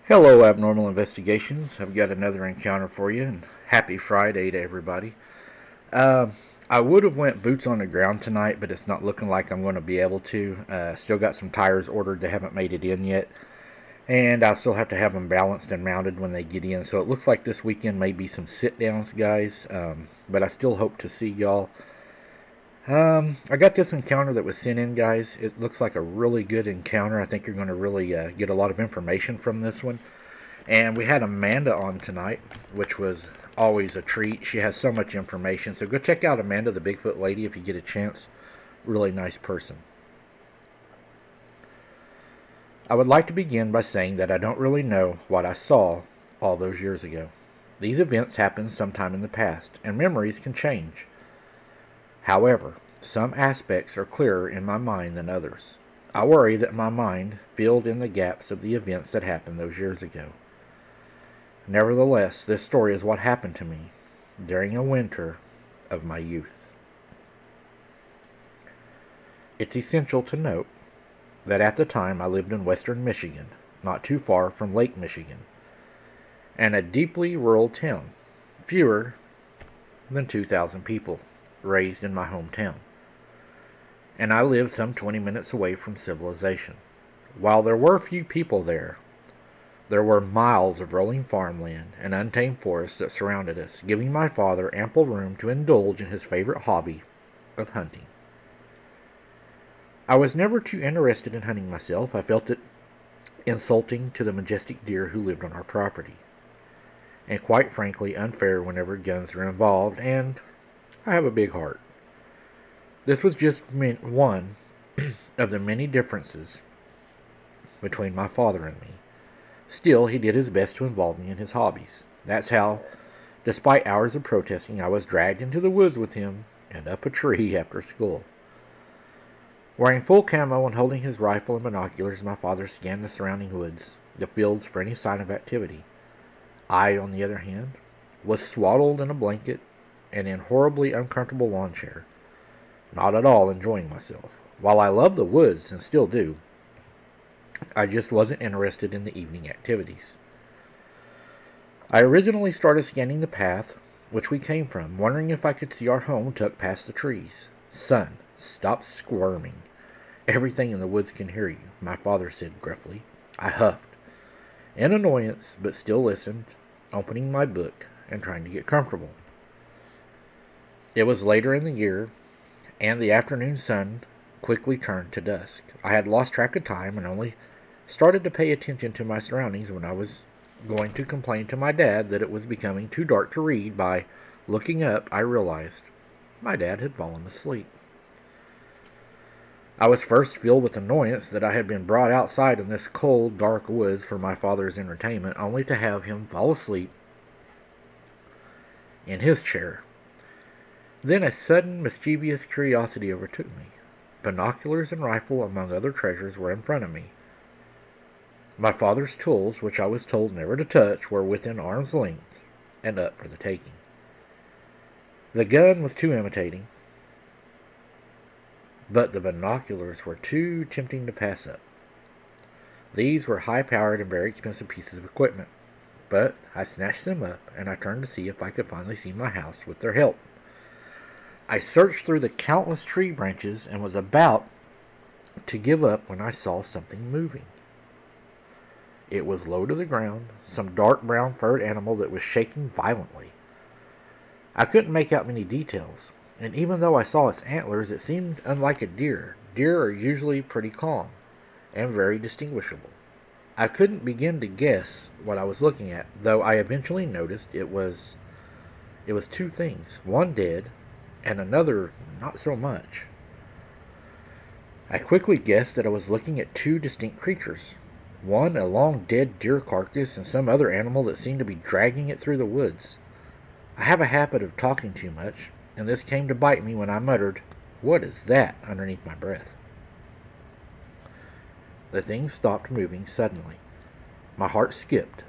Hello, Abnormal Investigations. I've got another encounter for you, and happy Friday to everybody. Uh, I would have went boots on the ground tonight, but it's not looking like I'm going to be able to. Still got some tires ordered. They haven't made it in yet, and I'll still have to have them balanced and mounted when they get in. So it looks like this weekend may be some sit-downs, guys. But I still hope to see y'all. I got this encounter that was sent in, guys. It looks like a really good encounter. I think you're going to really get a lot of information from this one. And we had Amanda on tonight, which was always a treat. She has so much information. So go check out Amanda, the Bigfoot lady, if you get a chance. Really nice person. I would like to begin by saying that I don't really know what I saw all those years ago. These events happened sometime in the past, and memories can change. However, some aspects are clearer in my mind than others. I worry that my mind filled in the gaps of the events that happened those years ago. Nevertheless, this story is what happened to me during a winter of my youth. It's essential to note that at the time I lived in western Michigan, not too far from Lake Michigan, and a deeply rural town, fewer than 2,000 people, raised in my hometown. And I lived some 20 minutes away from civilization. While there were few people there were miles of rolling farmland and untamed forests that surrounded us, giving my father ample room to indulge in his favorite hobby of hunting. I was never too interested in hunting myself. I felt it insulting to the majestic deer who lived on our property, and quite frankly unfair whenever guns were involved, and I have a big heart. This was just one of the many differences between my father and me. Still, he did his best to involve me in his hobbies. That's how, despite hours of protesting, I was dragged into the woods with him and up a tree after school. Wearing full camo and holding his rifle and binoculars, my father scanned the surrounding woods, the fields for any sign of activity. I, on the other hand, was swaddled in a blanket and in horribly uncomfortable lawn chair, not at all enjoying myself. While I love the woods and still do, I just wasn't interested in the evening activities. I originally started scanning the path which we came from, wondering if I could see our home tucked past the trees. "Son, stop squirming. Everything in the woods can hear you," my father said gruffly. I huffed, in annoyance, but still listened, opening my book and trying to get comfortable. It was later in the year, and the afternoon sun quickly turned to dusk. I had lost track of time and only started to pay attention to my surroundings when I was going to complain to my dad that it was becoming too dark to read. By looking up, I realized my dad had fallen asleep. I was first filled with annoyance that I had been brought outside in this cold, dark woods for my father's entertainment, only to have him fall asleep in his chair. Then a sudden mischievous curiosity overtook me. Binoculars and rifle, among other treasures, were in front of me. My father's tools, which I was told never to touch, were within arm's length and up for the taking. The gun was too imitating, but the binoculars were too tempting to pass up. These were high-powered and very expensive pieces of equipment, but I snatched them up and I turned to see if I could finally see my house with their help. I searched through the countless tree branches and was about to give up when I saw something moving. It was low to the ground, some dark brown furred animal that was shaking violently. I couldn't make out many details, and even though I saw its antlers, it seemed unlike a deer. Deer are usually pretty calm and very distinguishable. I couldn't begin to guess what I was looking at, though I eventually noticed it was two things, one dead and another not so much. I quickly guessed that I was looking at two distinct creatures. One, a long dead deer carcass, and some other animal that seemed to be dragging it through the woods. I have a habit of talking too much, and this came to bite me when I muttered, "What is that?" underneath my breath. The thing stopped moving suddenly. My heart skipped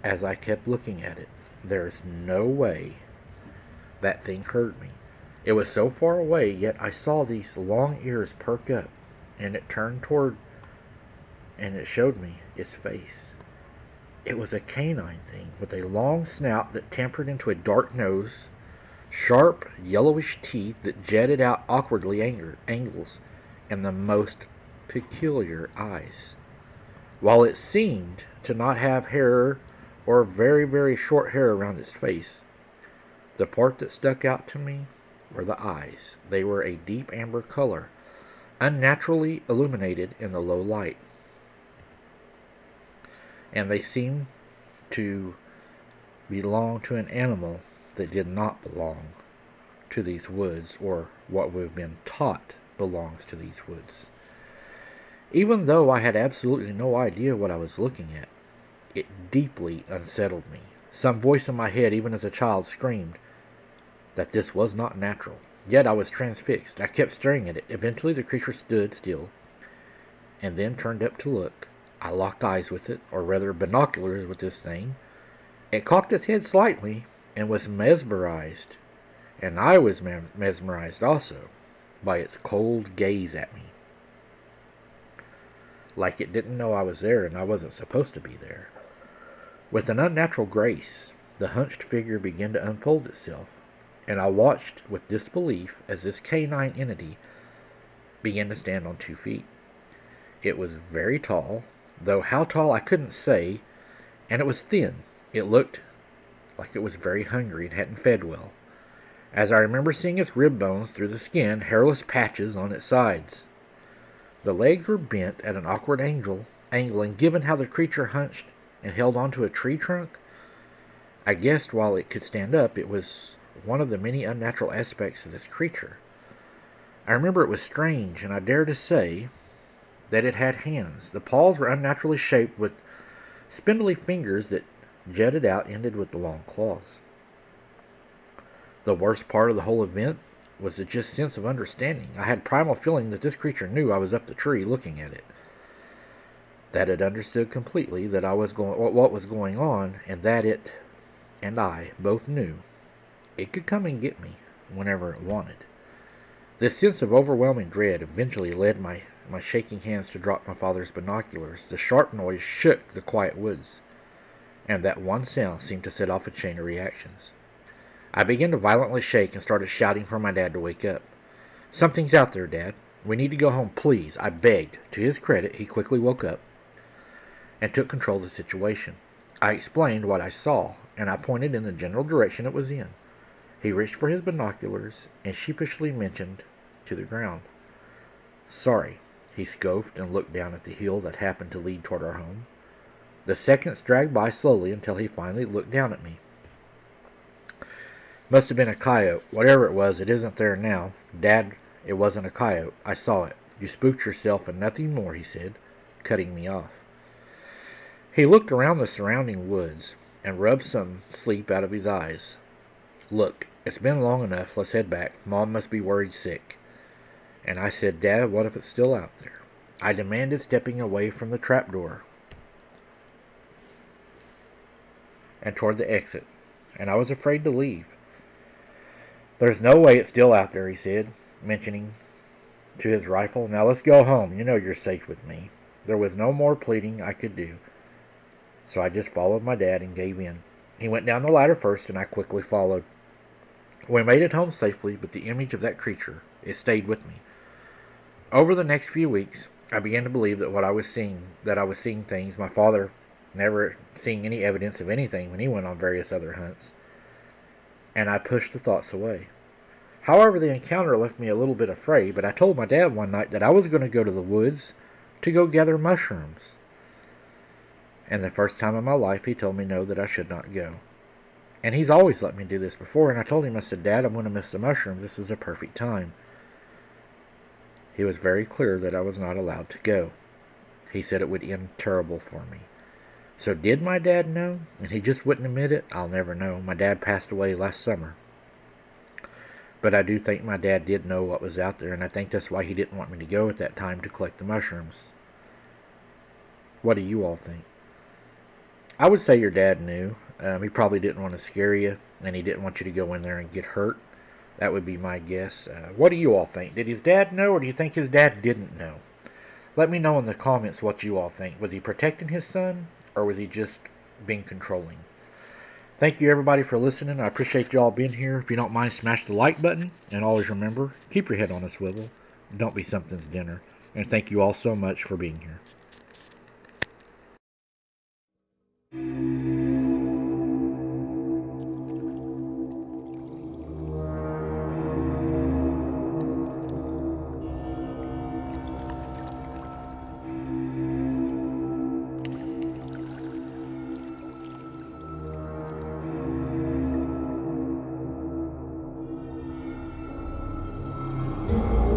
as I kept looking at it. There's no way that thing heard me. It was so far away, yet I saw these long ears perk up, and it turned toward and it showed me its face. It was a canine thing with a long snout that tapered into a dark nose, sharp yellowish teeth that jetted out awkwardly angles, and the most peculiar eyes. While it seemed to not have hair or very, very short hair around its face, the part that stuck out to me were the eyes. They were a deep amber color, unnaturally illuminated in the low light, and they seemed to belong to an animal that did not belong to these woods, or what we've been taught belongs to these woods. Even though I had absolutely no idea what I was looking at, it deeply unsettled me. Some voice in my head, even as a child, screamed that this was not natural. Yet I was transfixed. I kept staring at it. Eventually the creature stood still and then turned up to look. I locked eyes with it, or rather binoculars with this thing. It cocked its head slightly and was mesmerized, and I was mesmerized also by its cold gaze at me, like it didn't know I was there and I wasn't supposed to be there. With an unnatural grace, the hunched figure began to unfold itself, and I watched with disbelief as this canine entity began to stand on 2 feet. It was very tall, though how tall I couldn't say, and it was thin. It looked like it was very hungry and hadn't fed well, as I remember seeing its rib bones through the skin, hairless patches on its sides. The legs were bent at an awkward angle, and given how the creature hunched and held onto a tree trunk, I guessed while it could stand up, it was one of the many unnatural aspects of this creature. I remember it was strange, and I dare to say that it had hands. The paws were unnaturally shaped with spindly fingers that jutted out, ended with the long claws. The worst part of the whole event was the just sense of understanding. I had primal feeling that this creature knew I was up the tree looking at it, that it understood completely that what was going on, and that it and I both knew it could come and get me whenever it wanted. This sense of overwhelming dread eventually led my shaking hands to drop my father's binoculars. The sharp noise shook the quiet woods, and that one sound seemed to set off a chain of reactions. I began to violently shake and started shouting for my dad to wake up. "Something's out there, Dad. We need to go home, please," I begged. To his credit, he quickly woke up and took control of the situation. I explained what I saw, and I pointed in the general direction it was in. He reached for his binoculars and sheepishly mentioned to the ground. "Sorry." He scoffed and looked down at the hill that happened to lead toward our home. The seconds dragged by slowly until he finally looked down at me. "Must have been a coyote. Whatever it was, it isn't there now. Dad, it wasn't a coyote. I saw it. You spooked yourself and nothing more," he said, cutting me off. He looked around the surrounding woods and rubbed some sleep out of his eyes. "Look, it's been long enough. Let's head back. Mom must be worried sick." And I said, "Dad, what if it's still out there?" I demanded, stepping away from the trapdoor and toward the exit, and I was afraid to leave. "There's no way it's still out there," he said, mentioning to his rifle. "Now let's go home. You know you're safe with me." There was no more pleading I could do, so I just followed my dad and gave in. He went down the ladder first, and I quickly followed. We made it home safely, but the image of that creature, it stayed with me. Over the next few weeks, I began to believe that I was seeing things, my father never seeing any evidence of anything when he went on various other hunts, and I pushed the thoughts away. However, the encounter left me a little bit afraid, but I told my dad one night that I was going to go to the woods to go gather mushrooms. And the first time in my life he told me no, that I should not go. And he's always let me do this before, and I told him, I said, "Dad, I'm going to miss the mushrooms. This is a perfect time." He was very clear that I was not allowed to go. He said it would end terrible for me. So did my dad know? And he just wouldn't admit it? I'll never know. My dad passed away last summer. But I do think my dad did know what was out there, and I think that's why he didn't want me to go at that time to collect the mushrooms. What do you all think? I would say your dad knew. He probably didn't want to scare you, and he didn't want you to go in there and get hurt. That would be my guess. What do you all think? Did his dad know, or do you think his dad didn't know? Let me know in the comments what you all think. Was he protecting his son, or was he just being controlling? Thank you everybody for listening. I appreciate you all being here. If you don't mind, smash the like button. And always remember, keep your head on a swivel. Don't be something's dinner. And thank you all so much for being here.